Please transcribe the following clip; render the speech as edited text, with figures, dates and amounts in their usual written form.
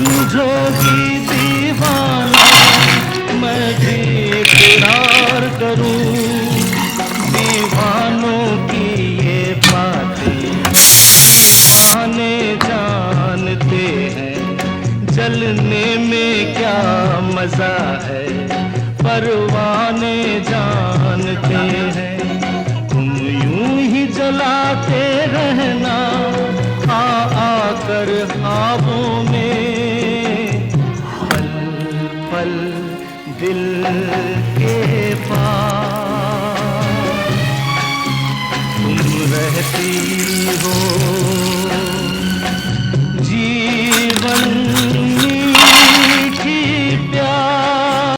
समझोगी दीवाना मैं भी इकरार करूं। दीवानों की ये बातें दीवाने जानते हैं। जलने में क्या मजा है परवाने जानते हैं। तुम यूं ही जलाते रहना आ आकर ख्वाबों में। पल पल दिल के पास तुम रहती हो।